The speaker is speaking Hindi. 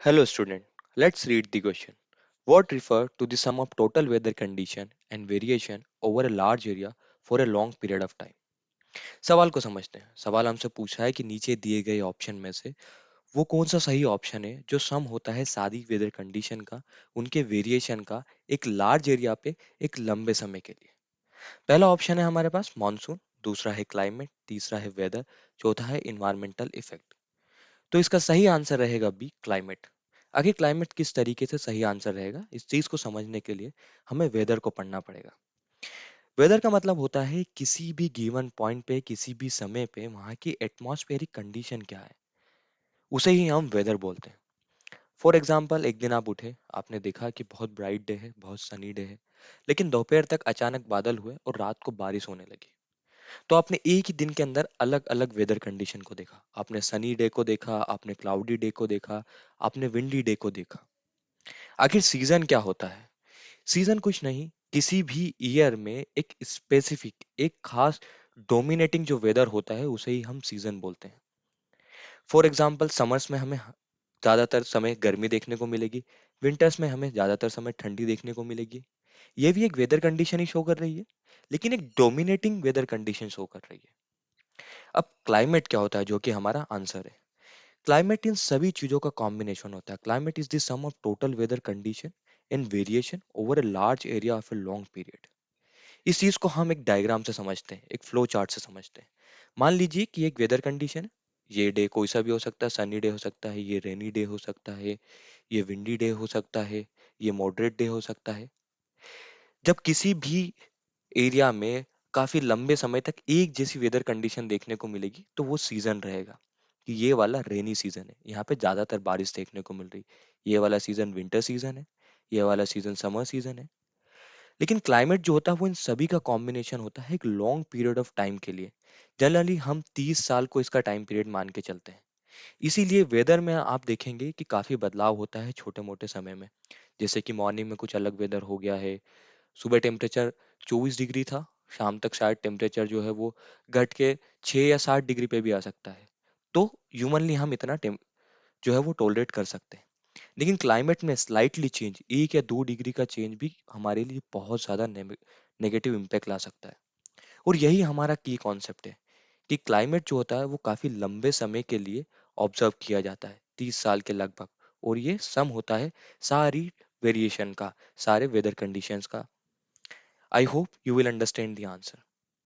Hello student, let's read the question. What refer to the sum of total weather condition and variation over a large area for a long period of time? सवाल को समझते हैं। सवाल हमसे पूछा है कि नीचे दिए गए ऑप्शन में से वो कौन सा सही ऑप्शन है जो सम होता है सादी वेदर कंडीशन का, उनके वेरिएशन का एक लार्ज एरिया पे एक लंबे समय के लिए। पहला ऑप्शन है हमारे पास मॉनसून, दूसरा है क्लाइमेट, तीसरा है वेदर, चौथा है इन्वायरमेंटल इफेक्ट। तो इसका सही आंसर रहेगा बी क्लाइमेट। आगे क्लाइमेट किस तरीके से सही आंसर रहेगा इस चीज को समझने के लिए हमें वेदर को पढ़ना पड़ेगा। वेदर का मतलब होता है किसी भी गिवन पॉइंट पे किसी भी समय पे वहां की एटमॉस्फेरिक कंडीशन क्या है, उसे ही हम वेदर बोलते हैं। फॉर एग्जाम्पल, एक दिन आप उठे, आपने देखा कि बहुत ब्राइट डे है, बहुत सनी डे है, लेकिन दोपहर तक अचानक बादल हुए और रात को बारिश होने लगी। तो आपने एक ही दिन के अंदर अलग अलग वेदर कंडीशन को देखा। आपने सनी डे को देखा, आपने क्लाउडी डे को देखा, आपने विंडी डे को देखा। आखिर सीजन क्या होता है? सीजन कुछ नहीं, किसी भी ईयर में एक स्पेसिफिक, एक खास डोमिनेटिंग जो वेदर होता है उसे ही हम सीजन बोलते हैं। फॉर एग्जाम्पल, समर्स में हमें ज्यादातर समय गर्मी देखने को मिलेगी, विंटर्स में हमें ज्यादातर समय ठंडी देखने को मिलेगी। ये भी एक वेदर कंडीशन ही शो कर रही है, लेकिन एक डोमिनेटिंग वेदर कंडीशन शो कर रही है। अब क्लाइमेट क्या होता है, जो कि हमारा आंसर है। क्लाइमेट इन सभी चीजों का कॉम्बिनेशन होता है। Climate is the sum of total weather condition in variation over a large area of a long period. इस चीज को हम एक डायग्राम से समझते हैं, एक फ्लो चार्ट से समझते हैं। मान लीजिए कि एक वेदर कंडीशन है। ये डे कोई सा भी हो सकता है, सनी डे हो सकता है, ये रेनी डे हो सकता है, ये विंडी डे हो सकता है, ये मॉडरेट डे हो सकता है। जब किसी भी एरिया में काफी लंबे समय तक एक जैसी वेदर कंडीशन देखने को मिलेगी तो वो सीजन रहेगा कि ये वाला रेनी सीजन है, यहाँ पे ज्यादातर बारिश देखने को मिल रही। ये वाला सीजन विंटर सीजन है, ये वाला सीजन समर सीजन है। लेकिन क्लाइमेट जो होता है वो इन सभी का कॉम्बिनेशन होता है एक लॉन्ग पीरियड ऑफ टाइम के लिए। जनरली हम 30 साल को इसका टाइम पीरियड मान के चलते हैं। इसीलिए वेदर में आप देखेंगे कि काफी बदलाव होता है छोटे मोटे समय में। जैसे कि मॉर्निंग में कुछ अलग वेदर हो गया है, सुबह टेम्परेचर 24 डिग्री था, शाम तक शायद टेम्परेचर जो है वो घट के 6 या 7 डिग्री पे भी आ सकता है। तो ह्यूमनली हम इतना जो है वो टॉलरेट कर सकते हैं। लेकिन क्लाइमेट में स्लाइटली चेंज, 1 या 2 डिग्री का चेंज भी हमारे लिए बहुत ज्यादा नेगेटिव इम्पैक्ट ला सकता है। और यही हमारा की कॉन्सेप्ट है कि क्लाइमेट जो होता है वो काफी लंबे समय के लिए ऑब्जर्व किया जाता है, 30 साल के लगभग। और ये सम होता है सारी वेरिएशन का, सारे वेदर कंडीशंस का। I hope you will understand the answer.